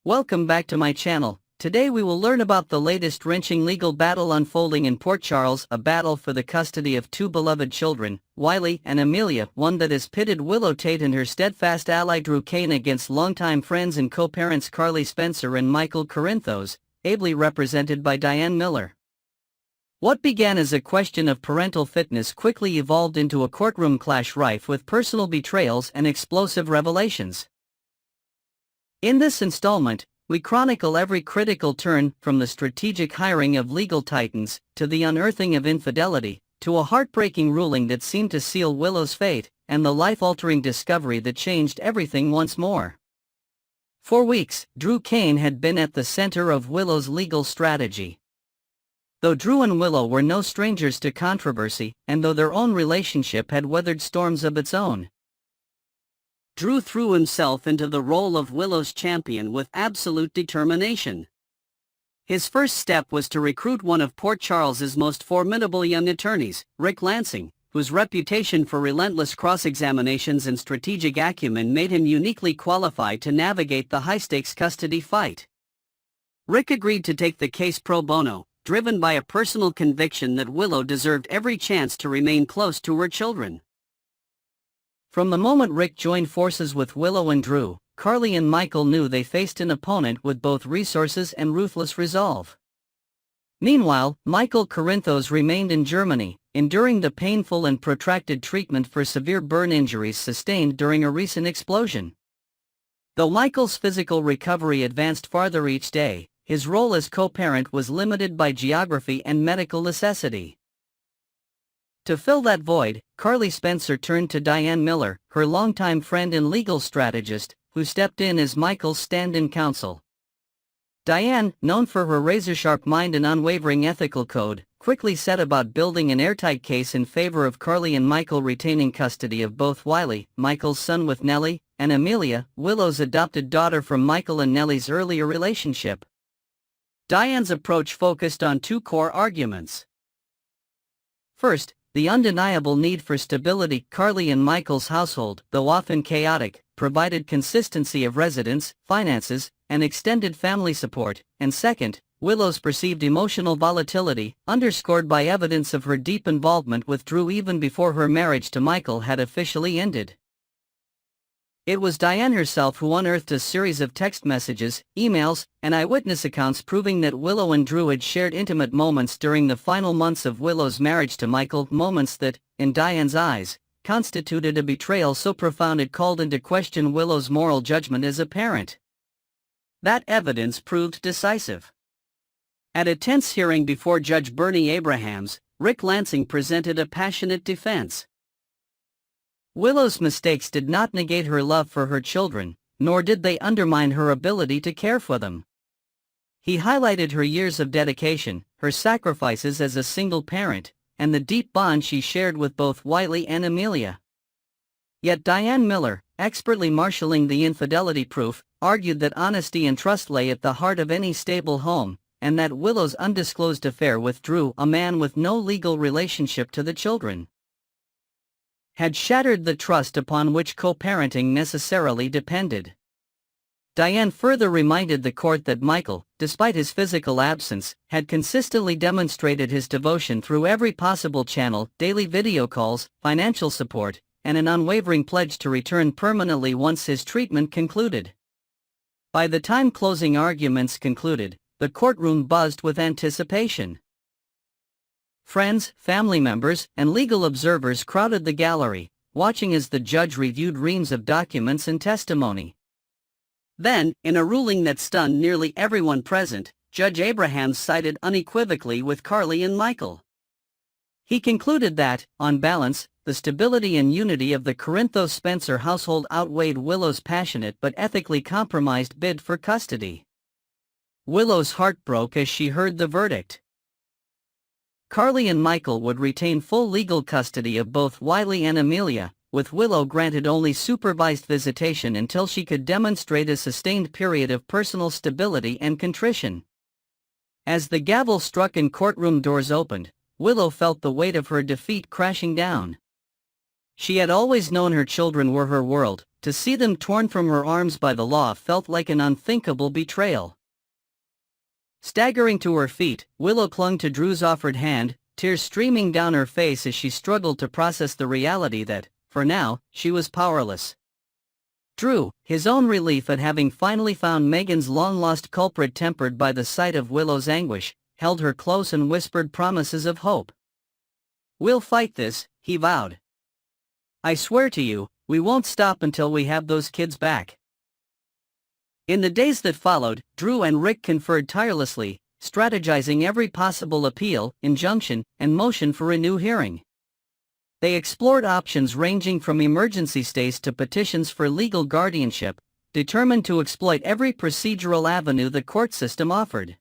Welcome back to my channel. Today we will learn about the latest wrenching legal battle unfolding in Port Charles, a battle for the custody of two beloved children, Wiley and Amelia, one that has pitted Willow Tate and her steadfast ally Drew Cain against longtime friends and co-parents Carly Spencer and Michael Corinthos, ably represented by Diane Miller. What began as a question of parental fitness quickly evolved into a courtroom clash rife with personal betrayals and explosive revelations. In this installment, we chronicle every critical turn, from the strategic hiring of legal titans, to the unearthing of infidelity, to a heartbreaking ruling that seemed to seal Willow's fate, and the life-altering discovery that changed everything once more. For weeks, Drew Cain had been at the center of Willow's legal strategy. Though Drew and Willow were no strangers to controversy, and though their own relationship had weathered storms of its own, Drew threw himself into the role of Willow's champion with absolute determination. His first step was to recruit one of Port Charles's most formidable young attorneys, Rick Lansing, whose reputation for relentless cross-examinations and strategic acumen made him uniquely qualified to navigate the high-stakes custody fight. Rick agreed to take the case pro bono, driven by a personal conviction that Willow deserved every chance to remain close to her children. From the moment Rick joined forces with Willow and Drew, Carly and Michael knew they faced an opponent with both resources and ruthless resolve. Meanwhile, Michael Corinthos remained in Germany, enduring the painful and protracted treatment for severe burn injuries sustained during a recent explosion. Though Michael's physical recovery advanced farther each day, his role as co-parent was limited by geography and medical necessity. To fill that void, Carly Spencer turned to Diane Miller, her longtime friend and legal strategist, who stepped in as Michael's stand-in counsel. Diane, known for her razor-sharp mind and unwavering ethical code, quickly set about building an airtight case in favor of Carly and Michael retaining custody of both Wiley, Michael's son with Nellie, and Amelia, Willow's adopted daughter from Michael and Nellie's earlier relationship. Diane's approach focused on two core arguments. First, the undeniable need for stability. Carly and Michael's household, though often chaotic, provided consistency of residence, finances, and extended family support. And second, Willow's perceived emotional volatility, underscored by evidence of her deep involvement with Drew even before her marriage to Michael had officially ended. It was Diane herself who unearthed a series of text messages, emails, and eyewitness accounts proving that Willow and Drew had shared intimate moments during the final months of Willow's marriage to Michael, moments that, in Diane's eyes, constituted a betrayal so profound it called into question Willow's moral judgment as a parent. That evidence proved decisive. At a tense hearing before Judge Bernie Abrahams, Rick Lansing presented a passionate defense. Willow's mistakes did not negate her love for her children, nor did they undermine her ability to care for them. He highlighted her years of dedication, her sacrifices as a single parent, and the deep bond she shared with both Wiley and Amelia. Yet Diane Miller, expertly marshalling the infidelity proof, argued that honesty and trust lay at the heart of any stable home, and that Willow's undisclosed affair with Drew, a man with no legal relationship to the children, had shattered the trust upon which co-parenting necessarily depended. Diane further reminded the court that Michael, despite his physical absence, had consistently demonstrated his devotion through every possible channel: daily video calls, financial support, and an unwavering pledge to return permanently once his treatment concluded. By the time closing arguments concluded, the courtroom buzzed with anticipation. Friends, family members, and legal observers crowded the gallery, watching as the judge reviewed reams of documents and testimony. Then, in a ruling that stunned nearly everyone present, Judge Abrahams sided unequivocally with Carly and Michael. He concluded that, on balance, the stability and unity of the Corinthos-Spencer household outweighed Willow's passionate but ethically compromised bid for custody. Willow's heart broke as she heard the verdict. Carly and Michael would retain full legal custody of both Wiley and Amelia, with Willow granted only supervised visitation until she could demonstrate a sustained period of personal stability and contrition. As the gavel struck and courtroom doors opened, Willow felt the weight of her defeat crashing down. She had always known her children were her world. To see them torn from her arms by the law felt like an unthinkable betrayal. Staggering to her feet, Willow clung to Drew's offered hand, tears streaming down her face as she struggled to process the reality that, for now, she was powerless. Drew, his own relief at having finally found Megan's long-lost culprit tempered by the sight of Willow's anguish, held her close and whispered promises of hope. "We'll fight this," he vowed. "I swear to you, we won't stop until we have those kids back." In the days that followed, Drew and Rick conferred tirelessly, strategizing every possible appeal, injunction, and motion for a new hearing. They explored options ranging from emergency stays to petitions for legal guardianship, determined to exploit every procedural avenue the court system offered.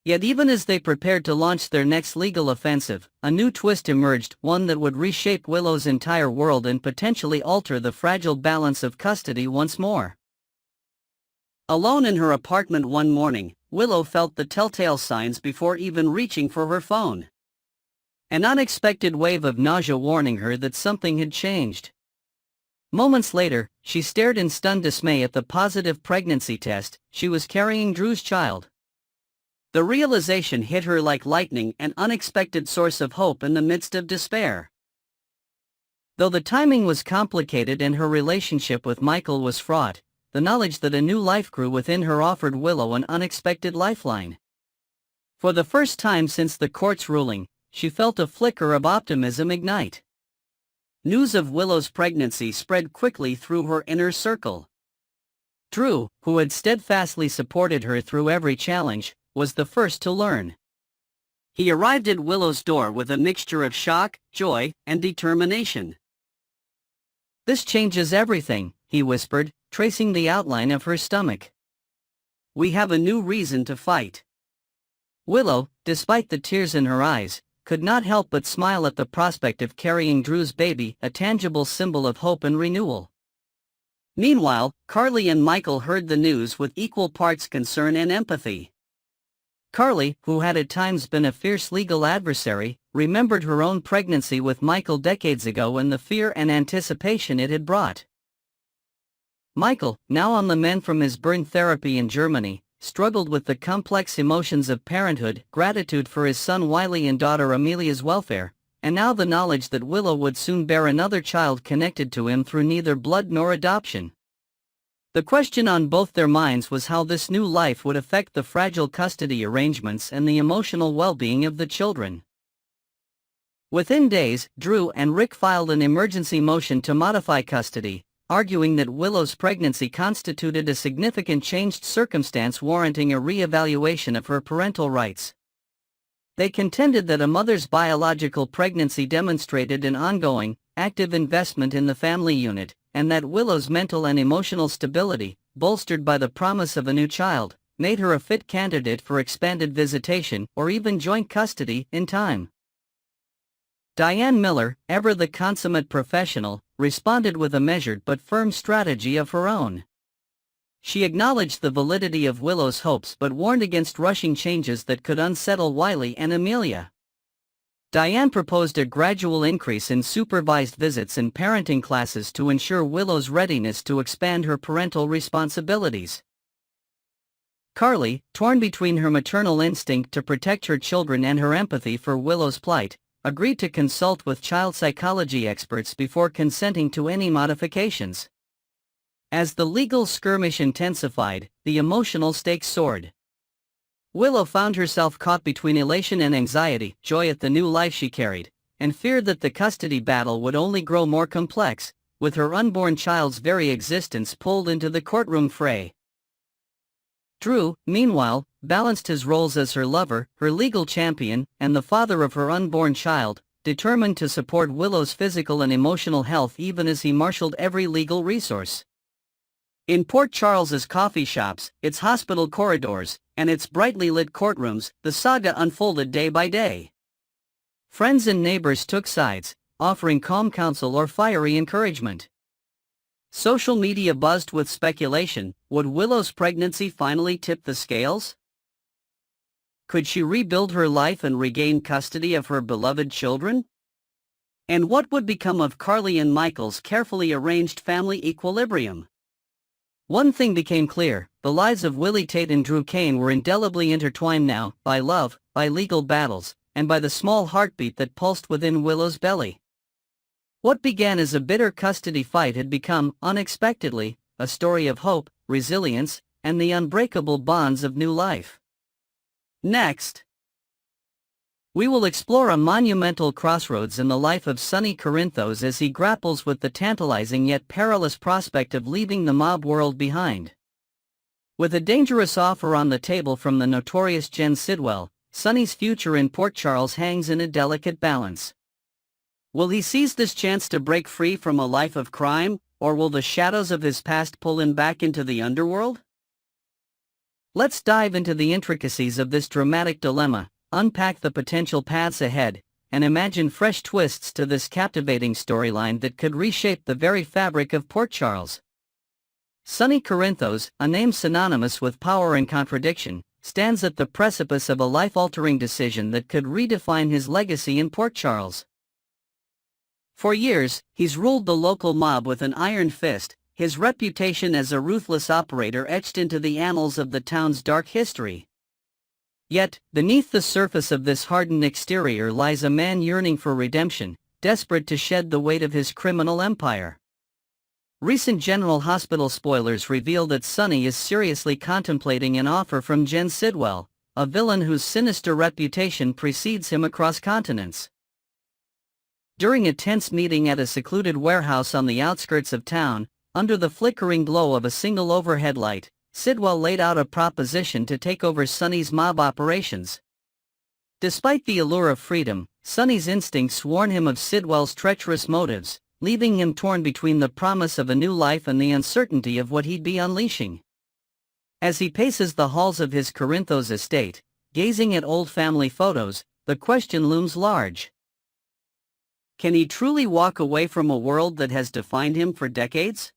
Yet even as they prepared to launch their next legal offensive, a new twist emerged, one that would reshape Willow's entire world and potentially alter the fragile balance of custody once more. Alone in her apartment one morning, Willow felt the telltale signs before even reaching for her phone. An unexpected wave of nausea warning her that something had changed. Moments later, she stared in stunned dismay at the positive pregnancy test. She was carrying Drew's child. The realization hit her like lightning, an unexpected source of hope in the midst of despair. Though the timing was complicated and her relationship with Michael was fraught, the knowledge that a new life grew within her offered Willow an unexpected lifeline. For the first time since the court's ruling, she felt a flicker of optimism ignite. News of Willow's pregnancy spread quickly through her inner circle. Drew, who had steadfastly supported her through every challenge, was the first to learn. He arrived at Willow's door with a mixture of shock, joy, and determination. "This changes everything," he whispered, tracing the outline of her stomach. "We have a new reason to fight." Willow, despite the tears in her eyes, could not help but smile at the prospect of carrying Drew's baby, a tangible symbol of hope and renewal. Meanwhile, Carly and Michael heard the news with equal parts concern and empathy. Carly, who had at times been a fierce legal adversary, remembered her own pregnancy with Michael decades ago and the fear and anticipation it had brought. Michael, now on the mend from his burn therapy in Germany, struggled with the complex emotions of parenthood, gratitude for his son Wiley and daughter Amelia's welfare, and now the knowledge that Willow would soon bear another child connected to him through neither blood nor adoption. The question on both their minds was how this new life would affect the fragile custody arrangements and the emotional well-being of the children. Within days, Drew and Rick filed an emergency motion to modify custody, arguing that Willow's pregnancy constituted a significant changed circumstance warranting a re-evaluation of her parental rights. They contended that a mother's biological pregnancy demonstrated an ongoing, active investment in the family unit, and that Willow's mental and emotional stability, bolstered by the promise of a new child, made her a fit candidate for expanded visitation or even joint custody in time. Diane Miller, ever the consummate professional, responded with a measured but firm strategy of her own. She acknowledged the validity of Willow's hopes but warned against rushing changes that could unsettle Wiley and Amelia. Diane proposed a gradual increase in supervised visits and parenting classes to ensure Willow's readiness to expand her parental responsibilities. Carly, torn between her maternal instinct to protect her children and her empathy for Willow's plight, agreed to consult with child psychology experts before consenting to any modifications. As the legal skirmish intensified, the emotional stakes soared. Willow found herself caught between elation and anxiety, joy at the new life she carried, and fear that the custody battle would only grow more complex, with her unborn child's very existence pulled into the courtroom fray. Drew, meanwhile, balanced his roles as her lover, her legal champion, and the father of her unborn child, determined to support Willow's physical and emotional health even as he marshaled every legal resource. In Port Charles's coffee shops, its hospital corridors, and its brightly lit courtrooms, the saga unfolded day by day. Friends and neighbors took sides, offering calm counsel or fiery encouragement. Social media buzzed with speculation. Would Willow's pregnancy finally tip the scales? Could she rebuild her life and regain custody of her beloved children? And what would become of Carly and Michael's carefully arranged family equilibrium? One thing became clear: the lives of Willie Tate and Drew Kane were indelibly intertwined now, by love, by legal battles, and by the small heartbeat that pulsed within Willow's belly. What began as a bitter custody fight had become, unexpectedly, a story of hope, resilience, and the unbreakable bonds of new life. Next, we will explore a monumental crossroads in the life of Sonny Corinthos as he grapples with the tantalizing yet perilous prospect of leaving the mob world behind. With a dangerous offer on the table from the notorious Jen Sidwell, Sonny's future in Port Charles hangs in a delicate balance. Will he seize this chance to break free from a life of crime, or will the shadows of his past pull him back into the underworld? Let's dive into the intricacies of this dramatic dilemma, unpack the potential paths ahead, and imagine fresh twists to this captivating storyline that could reshape the very fabric of Port Charles. Sonny Corinthos, a name synonymous with power and contradiction, stands at the precipice of a life-altering decision that could redefine his legacy in Port Charles. For years, he's ruled the local mob with an iron fist, his reputation as a ruthless operator etched into the annals of the town's dark history. Yet, beneath the surface of this hardened exterior lies a man yearning for redemption, desperate to shed the weight of his criminal empire. Recent General Hospital spoilers reveal that Sonny is seriously contemplating an offer from Jen Sidwell, a villain whose sinister reputation precedes him across continents. During a tense meeting at a secluded warehouse on the outskirts of town, under the flickering glow of a single overhead light, Sidwell laid out a proposition to take over Sonny's mob operations. Despite the allure of freedom, Sonny's instincts warn him of Sidwell's treacherous motives, leaving him torn between the promise of a new life and the uncertainty of what he'd be unleashing. As he paces the halls of his Corinthos estate, gazing at old family photos, the question looms large. Can he truly walk away from a world that has defined him for decades?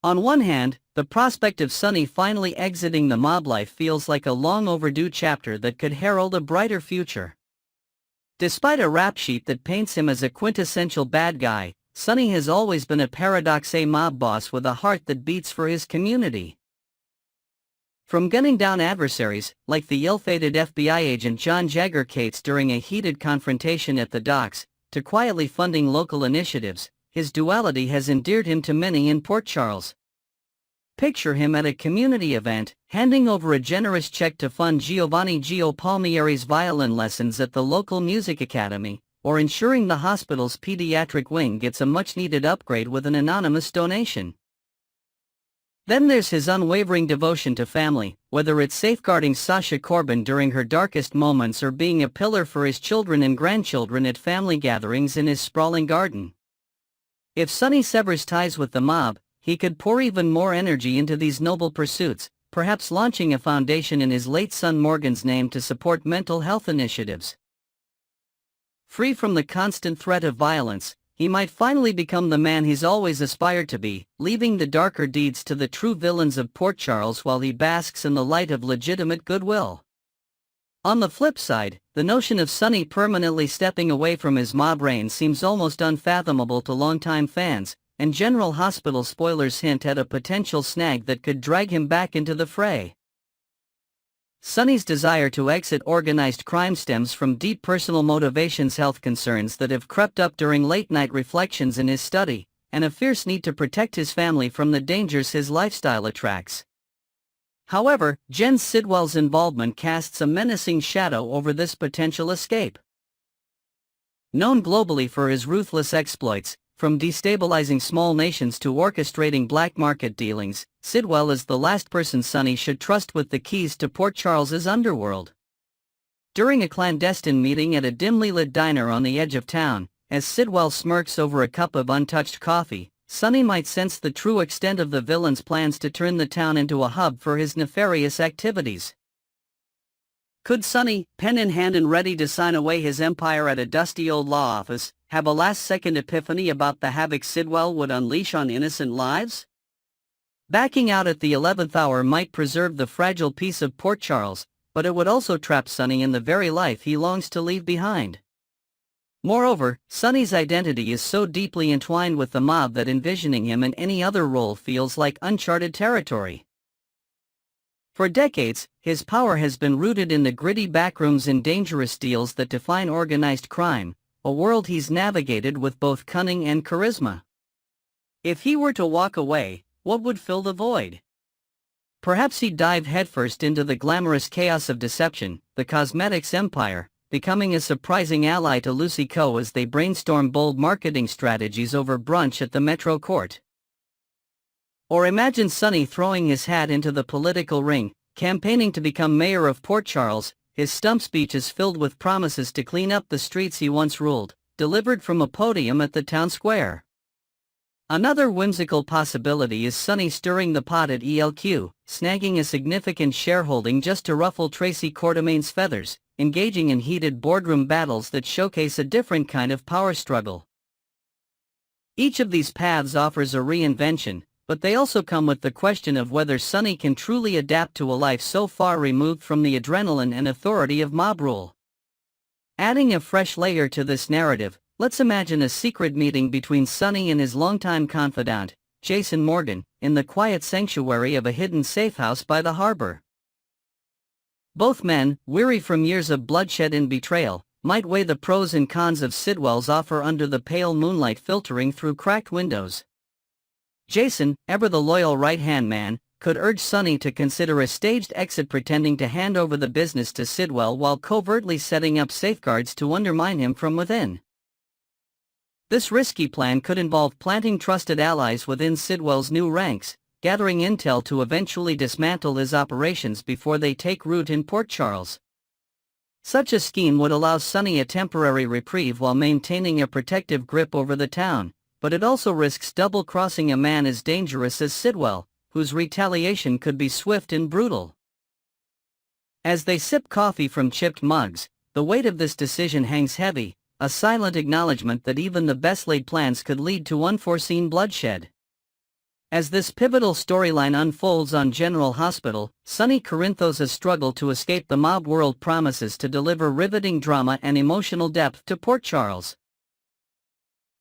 On one hand, the prospect of Sonny finally exiting the mob life feels like a long overdue chapter that could herald a brighter future. Despite a rap sheet that paints him as a quintessential bad guy, Sonny has always been a paradox-a mob boss with a heart that beats for his community. From gunning down adversaries, like the ill-fated FBI agent John Jagger Cates during a heated confrontation at the docks, to quietly funding local initiatives, his duality has endeared him to many in Port Charles. Picture him at a community event, handing over a generous check to fund Giovanni Gio Palmieri's violin lessons at the local music academy, or ensuring the hospital's pediatric wing gets a much-needed upgrade with an anonymous donation. Then there's his unwavering devotion to family, whether it's safeguarding Sasha Corbin during her darkest moments or being a pillar for his children and grandchildren at family gatherings in his sprawling garden. If Sonny severs ties with the mob, he could pour even more energy into these noble pursuits, perhaps launching a foundation in his late son Morgan's name to support mental health initiatives. Free from the constant threat of violence, he might finally become the man he's always aspired to be, leaving the darker deeds to the true villains of Port Charles while he basks in the light of legitimate goodwill. On the flip side, the notion of Sonny permanently stepping away from his mob reign seems almost unfathomable to longtime fans, and General Hospital spoilers hint at a potential snag that could drag him back into the fray. Sonny's desire to exit organized crime stems from deep personal motivations, health concerns that have crept up during late-night reflections in his study, and a fierce need to protect his family from the dangers his lifestyle attracts. However, Jen Sidwell's involvement casts a menacing shadow over this potential escape. Known globally for his ruthless exploits, from destabilizing small nations to orchestrating black market dealings, Sidwell is the last person Sonny should trust with the keys to Port Charles's underworld. During a clandestine meeting at a dimly lit diner on the edge of town, as Sidwell smirks over a cup of untouched coffee, Sonny might sense the true extent of the villain's plans to turn the town into a hub for his nefarious activities. Could Sonny, pen in hand and ready to sign away his empire at a dusty old law office, have a last-second epiphany about the havoc Sidwell would unleash on innocent lives? Backing out at the 11th hour might preserve the fragile peace of Port Charles, but it would also trap Sonny in the very life he longs to leave behind. Moreover, Sonny's identity is so deeply entwined with the mob that envisioning him in any other role feels like uncharted territory. For decades, his power has been rooted in the gritty backrooms and dangerous deals that define organized crime, a world he's navigated with both cunning and charisma. If he were to walk away, what would fill the void? Perhaps he'd dive headfirst into the glamorous chaos of deception, the cosmetics empire, becoming a surprising ally to Lucy Coe as they brainstorm bold marketing strategies over brunch at the Metro Court. Or imagine Sonny throwing his hat into the political ring, campaigning to become mayor of Port Charles, his stump speeches filled with promises to clean up the streets he once ruled, delivered from a podium at the town square. Another whimsical possibility is Sonny stirring the pot at ELQ, snagging a significant shareholding just to ruffle Tracy Quartermain's feathers, engaging in heated boardroom battles that showcase a different kind of power struggle. Each of these paths offers a reinvention, but they also come with the question of whether Sonny can truly adapt to a life so far removed from the adrenaline and authority of mob rule. Adding a fresh layer to this narrative, let's imagine a secret meeting between Sonny and his longtime confidant, Jason Morgan, in the quiet sanctuary of a hidden safe house by the harbor. Both men, weary from years of bloodshed and betrayal, might weigh the pros and cons of Sidwell's offer under the pale moonlight filtering through cracked windows. Jason, ever the loyal right-hand man, could urge Sonny to consider a staged exit, pretending to hand over the business to Sidwell while covertly setting up safeguards to undermine him from within. This risky plan could involve planting trusted allies within Sidwell's new ranks, gathering intel to eventually dismantle his operations before they take root in Port Charles. Such a scheme would allow Sonny a temporary reprieve while maintaining a protective grip over the town, but it also risks double-crossing a man as dangerous as Sidwell, whose retaliation could be swift and brutal. As they sip coffee from chipped mugs, the weight of this decision hangs heavy, a silent acknowledgement that even the best-laid plans could lead to unforeseen bloodshed. As this pivotal storyline unfolds on General Hospital, Sonny Corinthos' struggle to escape the mob world promises to deliver riveting drama and emotional depth to Port Charles.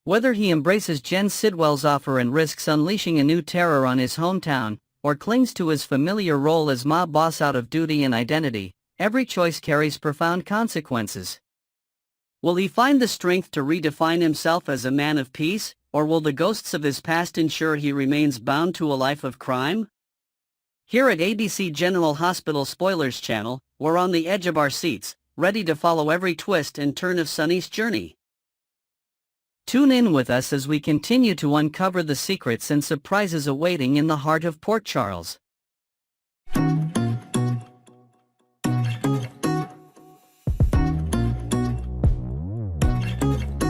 Whether he embraces Jen Sidwell's offer and risks unleashing a new terror on his hometown, or clings to his familiar role as mob boss out of duty and identity, every choice carries profound consequences. Will he find the strength to redefine himself as a man of peace, or will the ghosts of his past ensure he remains bound to a life of crime? Here at ABC General Hospital Spoilers Channel, we're on the edge of our seats, ready to follow every twist and turn of Sonny's journey. Tune in with us as we continue to uncover the secrets and surprises awaiting in the heart of Port Charles.